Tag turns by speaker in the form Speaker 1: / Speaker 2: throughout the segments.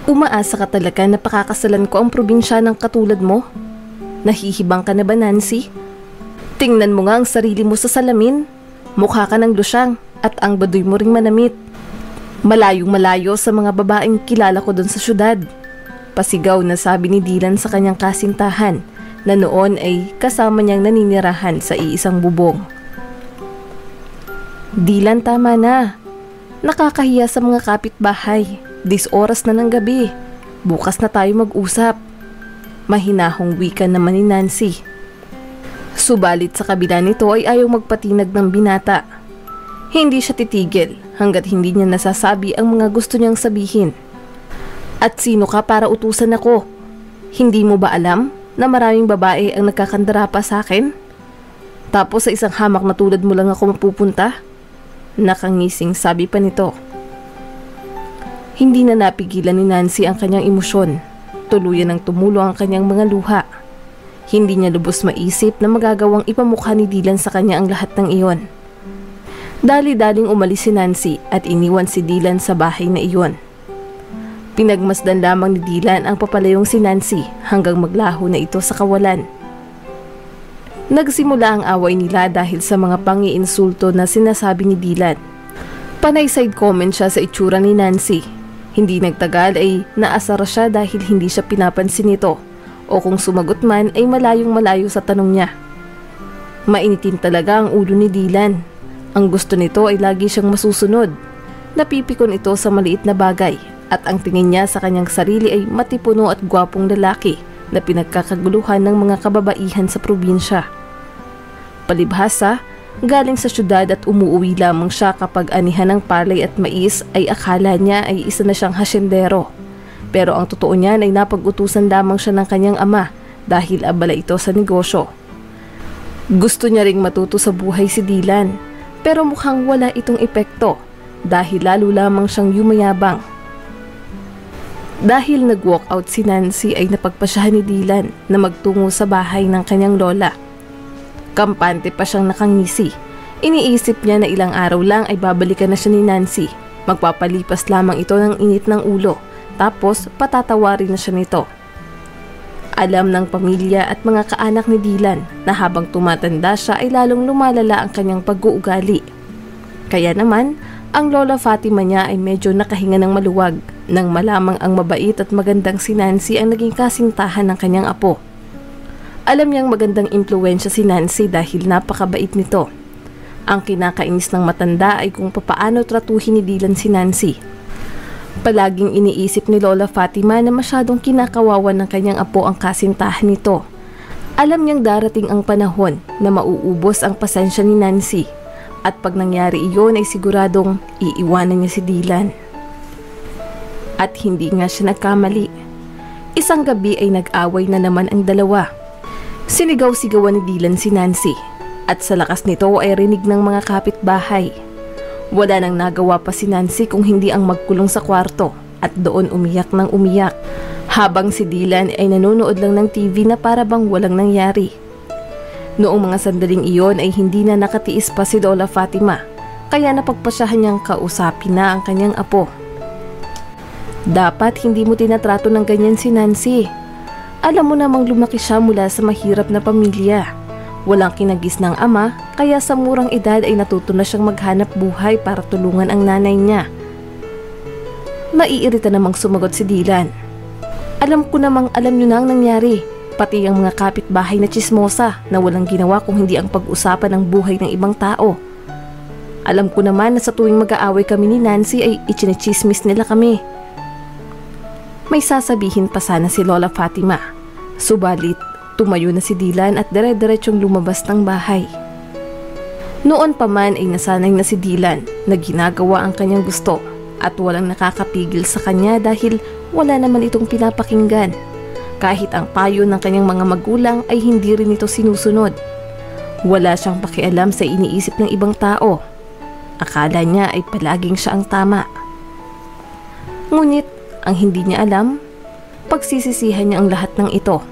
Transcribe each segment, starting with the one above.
Speaker 1: Umaasa ka talaga na pakakasalan ko ang probinsya ng katulad mo? Nahihibang ka na ba, Nancy? Tingnan mo nga ang sarili mo sa salamin. Mukha ka ng lusyang at ang baduy mo ring manamit. Malayong malayo sa mga babaeng kilala ko doon sa syudad. Pasigaw na sabi ni Dylan sa kanyang kasintahan na noon ay kasama niyang naninirahan sa iisang bubong. Dylan, tama na. Nakakahiya sa mga kapitbahay. 10 oras na ng gabi. Bukas na tayo mag-usap. Mahinahong wika naman ni Nancy. Subalit sa kabila nito ay ayaw magpatinag ng binata. Hindi siya titigil hanggat hindi niya nasasabi ang mga gusto niyang sabihin. At sino ka para utusan ako? Hindi mo ba alam na maraming babae ang nagkakandara pa sa akin? Tapos sa isang hamak na tulad mo lang ako mapupunta? Nakangising sabi pa nito. Hindi na napigilan ni Nancy ang kanyang emosyon. Tuluyan ng tumulo ang kanyang mga luha. Hindi niya lubos maisip na magagawang ipamukha ni Dylan sa kanya ang lahat ng iyon. Dali-daling umalis si Nancy at iniwan si Dylan sa bahay na iyon. Pinagmasdan lamang ni Dylan ang papalayong si Nancy hanggang maglaho na ito sa kawalan. Nagsimula ang away nila dahil sa mga pangiinsulto na sinasabi ni Dylan. Panay side comment siya sa itsura ni Nancy. Hindi nagtagal ay naasar siya dahil hindi siya pinapansin nito o kung sumagot man ay malayong malayo sa tanong niya. Mainitin talaga ang ulo ni Dylan. Ang gusto nito ay lagi siyang masusunod. Napipikon ito sa maliit na bagay at ang tingin niya sa kanyang sarili ay matipuno at gwapong lalaki na pinagkakaguluhan ng mga kababaihan sa probinsya. Palibhasa, galing sa syudad at umuuwi lamang siya kapag anihan ng palay at mais ay akala niya ay isa na siyang hasyendero. Pero ang totoo niyan ay napag-utusan lamang siya ng kanyang ama dahil abala ito sa negosyo. Gusto niya ring matuto sa buhay si Dylan pero mukhang wala itong epekto dahil lalo lamang siyang yumayabang. Dahil nag-walk out si Nancy ay napagpasyahan ni Dylan na magtungo sa bahay ng kanyang lola. Kampante pa siyang nakangisi. Iniisip niya na ilang araw lang ay babalikan na siya ni Nancy. Magpapalipas lamang ito ng init ng ulo. Tapos patatawarin na siya nito. Alam ng pamilya at mga kaanak ni Dylan na habang tumatanda siya ay lalong lumalala ang kanyang pag-uugali. Kaya naman, ang Lola Fatima niya ay medyo nakahinga ng maluwag nang malamang ang mabait at magandang si Nancy ang naging kasintahan ng kanyang apo. Alam niyang magandang impluwensya si Nancy dahil napakabait nito. Ang kinakainis ng matanda ay kung papaano tratuhin ni Dylan si Nancy. Palaging iniisip ni Lola Fatima na masyadong kinakawawan ng kanyang apo ang kasintahan nito. Alam niyang darating ang panahon na mauubos ang pasensya ni Nancy at pag nangyari iyon ay siguradong iiwanan niya si Dylan. At hindi nga siya nagkamali. Isang gabi ay nag-away na naman ang dalawa. Sinigaw-sigawan ni Dylan si Nancy at sa lakas nito ay rinig ng mga kapitbahay. Wala nang nagawa pa si Nancy kung hindi ang magkulong sa kwarto at doon umiyak ng umiyak habang si Dylan ay nanonood lang ng TV na para bang walang nangyari. Noong mga sandaling iyon ay hindi na nakatiis pa si Lola Fatima kaya napagpasyahan niyang kausapin na ang kanyang apo. Dapat hindi mo tinatrato ng ganyan si Nancy. Alam mo namang lumaki siya mula sa mahirap na pamilya. Walang kinagis ng ama, kaya sa murang edad ay natuto na siyang maghanap buhay para tulungan ang nanay niya. Naiirita namang sumagot si Dylan. Alam ko namang alam niyo na ang nangyari, pati ang mga kapitbahay na tsismosa na walang ginawa kung hindi ang pag-usapan ng buhay ng ibang tao. Alam ko naman na sa tuwing mag-aaway kami ni Nancy ay ichinichismis nila kami. May sasabihin pa sana si Lola Fatima. Subalit, tumayo na si Dylan at dire-diretsyong lumabas ng bahay. Noon pa man ay nasanay na si Dylan na ginagawa ang kanyang gusto at walang nakakapigil sa kanya dahil wala naman itong pinapakinggan. Kahit ang payo ng kanyang mga magulang ay hindi rin ito sinusunod. Wala siyang pakialam sa iniisip ng ibang tao. Akala niya ay palaging siya ang tama. Ngunit, ang hindi niya alam, pagsisisihan niya ang lahat ng ito.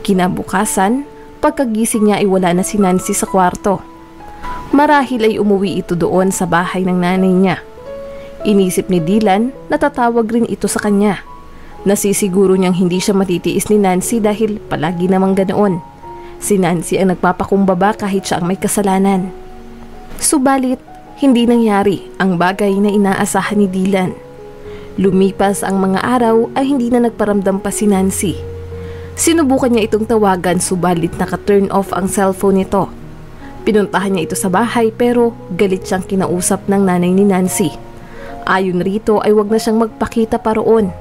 Speaker 1: Kinabukasan, pagkagising niya ay wala na si Nancy sa kwarto. Marahil ay umuwi ito doon sa bahay ng nanay niya. Inisip ni Dylan na tatawag rin ito sa kanya. Nasisiguro niyang hindi siya matitiis ni Nancy dahil palagi namang ganoon. Si Nancy ang nagpapakumbaba kahit siya ang may kasalanan. Subalit, hindi nangyari ang bagay na inaasahan ni Dylan. Lumipas ang mga araw ay hindi na nagparamdam pa si Nancy. Sinubukan niya itong tawagan subalit naka-turn off ang cellphone nito. Pinuntahan niya ito sa bahay pero galit siyang kinausap ng nanay ni Nancy. Ayon rito ay wag na siyang magpakita pa roon.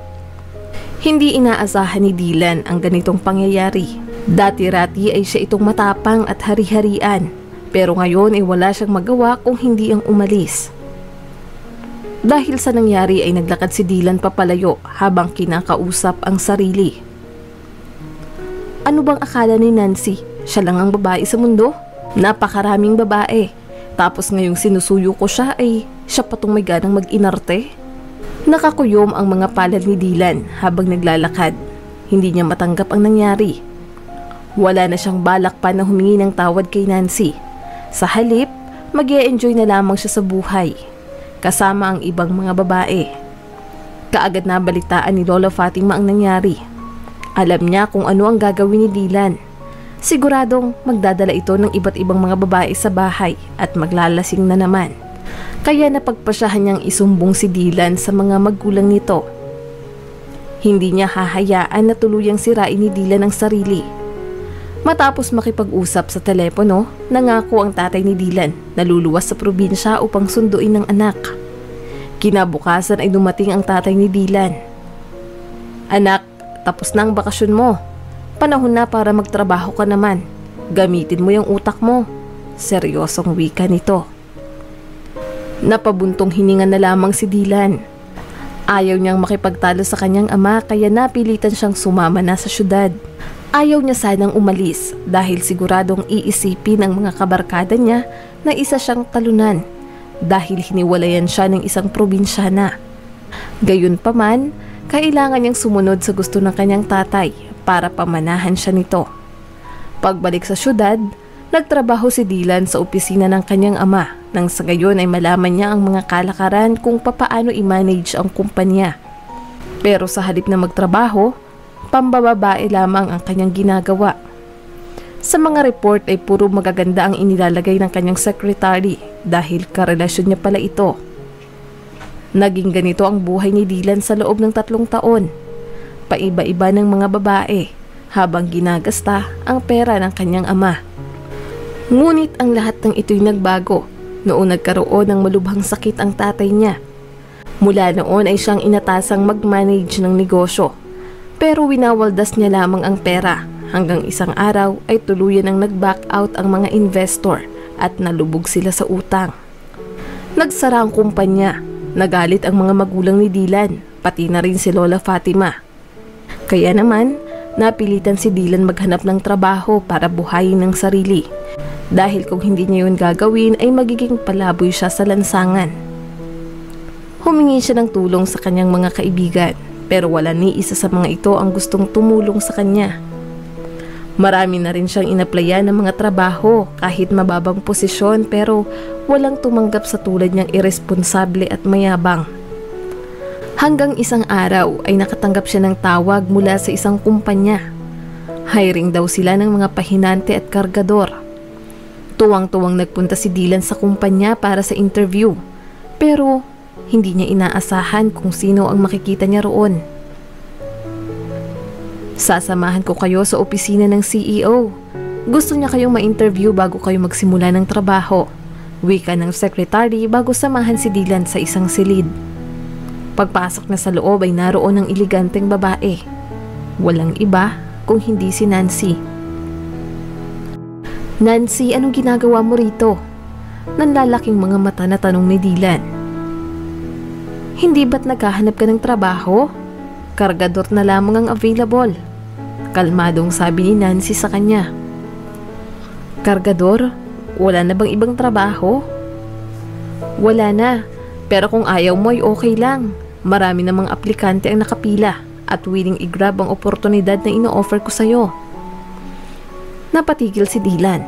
Speaker 1: Hindi inaasahan ni Dylan ang ganitong pangyayari. Dati-rati ay siya itong matapang at hari-harian, pero ngayon ay wala siyang magawa kung hindi ang umalis. Dahil sa nangyari ay naglakad si Dylan papalayo habang kinakausap ang sarili. Ano bang akala ni Nancy? Siya lang ang babae sa mundo? Napakaraming babae. Tapos ngayong sinusuyo ko siya ay siya pa tong may ganang mag-inarte? Nakakuyom ang mga palad ni Dylan habang naglalakad. Hindi niya matanggap ang nangyari. Wala na siyang balak pa na humingi ng tawad kay Nancy. Sa halip, mag-e-enjoy na lamang siya sa buhay, kasama ang ibang mga babae. Kaagad na balitaan ni Lola Fatima ang nangyari. Alam niya kung ano ang gagawin ni Dylan. Siguradong magdadala ito ng iba't ibang mga babae sa bahay at maglalasing na naman. Kaya napagpasyahan niyang isumbong si Dylan sa mga magulang nito. Hindi niya hahayaan na tuluyang sirain ni Dylan ang sarili. Matapos makipag-usap sa telepono, nangako ang tatay ni Dylan na luluwas sa probinsya upang sunduin ng anak. Kinabukasan ay dumating ang tatay ni Dylan. Anak, tapos na ang bakasyon mo. Panahon na para magtrabaho ka naman. Gamitin mo yung utak mo. Seryosong wika nito. Napabuntong hininga na lamang si Dylan. Ayaw niyang makipagtalo sa kanyang ama kaya napilitan siyang sumama na sa syudad. Ayaw niya sanang umalis dahil siguradong iisipin ng mga kabarkada niya na isa siyang talunan dahil hiniwalayan siya ng isang probinsyana. Gayunpaman, kailangan niyang sumunod sa gusto ng kanyang tatay para pamanahan siya nito. Pagbalik sa syudad, nagtrabaho si Dylan sa opisina ng kanyang ama nang sa gayon ay malaman niya ang mga kalakaran kung papaano i-manage ang kumpanya. Pero sa halip na magtrabaho, pambababae lamang ang kanyang ginagawa. Sa mga report ay puro magaganda ang inilalagay ng kanyang secretary dahil karelasyon niya pala ito. Naging ganito ang buhay ni Dylan sa loob ng 3 taon. Paiba-iba ng mga babae habang ginagasta ang pera ng kanyang ama. Ngunit ang lahat ng ito'y nagbago noong nagkaroon ng malubhang sakit ang tatay niya. Mula noon ay siyang inatasang mag-manage ng negosyo. Pero winawaldas niya lamang ang pera hanggang isang araw ay tuluyan ang nag-back out ang mga investor at nalubog sila sa utang. Nagsara ang kumpanya, nagalit ang mga magulang ni Dylan, pati na rin si Lola Fatima. Kaya naman, napilitan si Dylan maghanap ng trabaho para buhayin ng sarili. Dahil kung hindi niya yun gagawin ay magiging palaboy siya sa lansangan. Humingi siya ng tulong sa kanyang mga kaibigan. Pero wala ni isa sa mga ito ang gustong tumulong sa kanya. Marami na rin siyang inaplayan ng mga trabaho kahit mababang posisyon pero walang tumanggap sa tulad niyang iresponsable at mayabang. Hanggang isang araw ay nakatanggap siya ng tawag mula sa isang kumpanya. Hiring daw sila ng mga pahinante at kargador. Tuwang-tuwang nagpunta si Dylan sa kumpanya para sa interview. Pero hindi niya inaasahan kung sino ang makikita niya roon. Sasamahan ko kayo sa opisina ng CEO. Gusto niya kayong ma-interview bago kayo magsimula ng trabaho. Wika ng secretary bago samahan si Dylan sa isang silid. Pagpasok na sa loob ay naroon ang eleganteng babae. Walang iba kung hindi si Nancy. Nancy, anong ginagawa mo rito? Nanlalaking mga mata na tanong ni Dylan. Hindi ba't naghahanap ka ng trabaho? Kargador na lamang ang available. Kalmadong sabi ni Nancy sa kanya. Kargador? Wala na bang ibang trabaho? Wala na. Pero kung ayaw mo ay okay lang. Marami namang aplikante ang nakapila at willing i-grab ang oportunidad na ino-offer ko sa'yo. Napatigil si Dylan.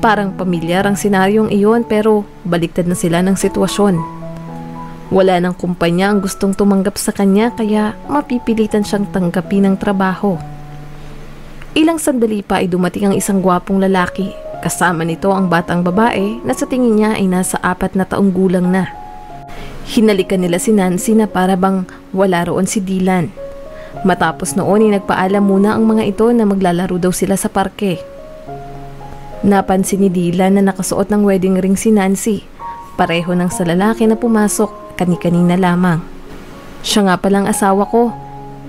Speaker 1: Parang pamilyar ang senaryong iyon pero baliktad na sila ng sitwasyon. Wala ng kumpanya ang gustong tumanggap sa kanya kaya mapipilitan siyang tanggapin ang trabaho. Ilang sandali pa ay dumating ang isang gwapong lalaki. Kasama nito ang batang babae na sa tingin niya ay nasa 4 na taong gulang na. Hinalikan nila si Nancy na para bang wala roon si Dylan. Matapos noon ay nagpaalam muna ang mga ito na maglalaro daw sila sa parke. Napansin ni Dylan na nakasuot ng wedding ring si Nancy. Pareho ng sa lalaki na pumasok, kani-kanina lamang. Siya nga palang asawa ko,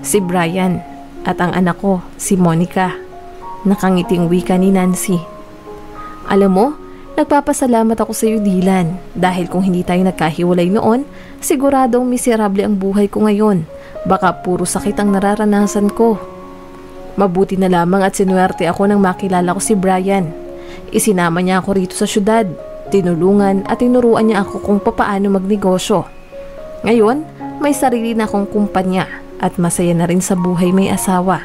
Speaker 1: si Brian, at ang anak ko, si Monica. Nakangiting wika ni Nancy. Alam mo, nagpapasalamat ako sa iyo, Dylan, dahil kung hindi tayo nagkahiwalay noon, siguradong miserable ang buhay ko ngayon. Baka puro sakit ang nararanasan ko. Mabuti na lamang at sinuwerte ako nang makilala ko si Brian. Isinama niya ako rito sa syudad, tinulungan at tinuruan niya ako kung papaano magnegosyo. Ngayon, may sarili na akong kumpanya at masaya na rin sa buhay may asawa.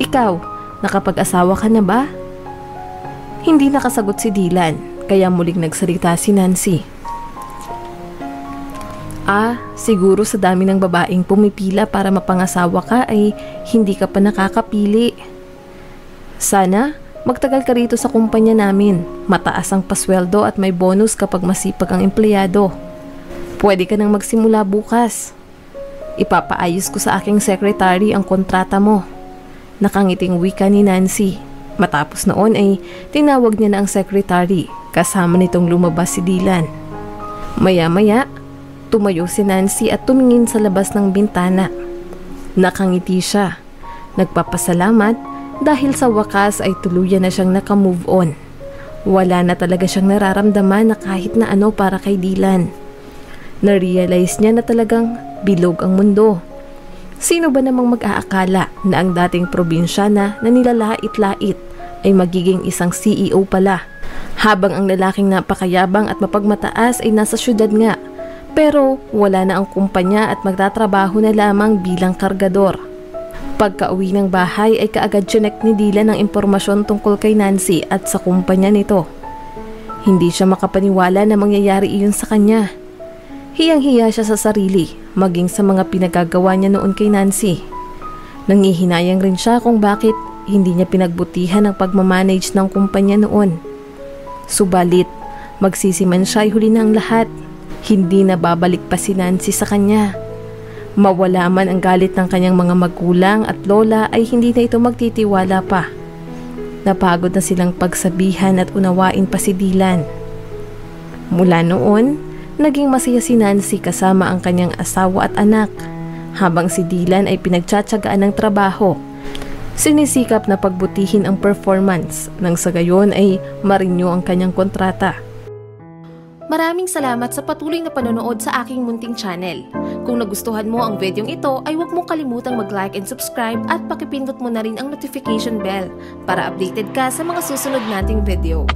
Speaker 1: Ikaw, nakapag-asawa ka na ba? Hindi nakasagot si Dylan, kaya muling nagsalita si Nancy. Siguro sa dami ng babaeng pumipila para mapangasawa ka ay hindi ka pa nakakapili. Sana magtagal ka rito sa kumpanya namin. Mataas ang pasweldo at may bonus kapag masipag ang empleyado. Pwede ka nang magsimula bukas. Ipapaayos ko sa aking secretary ang kontrata mo. Nakangiting wika ni Nancy. Matapos noon ay tinawag niya na ang secretary, kasama nitong lumabas si Dylan. Maya-maya, tumayo si Nancy at tumingin sa labas ng bintana. Nakangiti siya. Nagpapasalamat dahil sa wakas ay tuluyan na siyang naka-move on. Wala na talaga siyang nararamdaman na kahit na ano para kay Dylan. Na-realize niya na talagang bilog ang mundo. Sino ba namang mag-aakala na ang dating probinsyana na nilalait-lait ay magiging isang CEO pala, habang ang lalaking napakayabang at mapagmataas ay nasa syudad nga, pero wala na ang kumpanya at magtatrabaho na lamang bilang kargador. Pagka-uwi ng bahay ay kaagad chinek ni Dylan ang impormasyon tungkol kay Nancy at sa kumpanya nito. Hindi siya makapaniwala na mangyayari iyon sa kanya. Hiyang-hiya siya sa sarili, maging sa mga pinagagawa niya noon kay Nancy. Nangihinayang rin siya kung bakit hindi niya pinagbutihan ang pagmamanage ng kumpanya noon. Subalit, magsisiman siya ay huli na ang lahat. Hindi na babalik pa si Nancy sa kanya. Mawala man ang galit ng kanyang mga magulang at lola ay hindi na ito magtitiwala pa. Napagod na silang pagsabihan at unawain pa si Dylan. Mula noon, naging masaya si Nancy kasama ang kanyang asawa at anak, habang si Dylan ay pinagtsatsagaan ng trabaho. Sinisikap na pagbutihin ang performance nang sa gayon ay ma-renew ang kanyang kontrata.
Speaker 2: Maraming salamat sa patuloy na panonood sa aking munting channel. Kung nagustuhan mo ang videong ito ay huwag mong kalimutang mag-like and subscribe at pakipindot mo na rin ang notification bell para updated ka sa mga susunod nating video.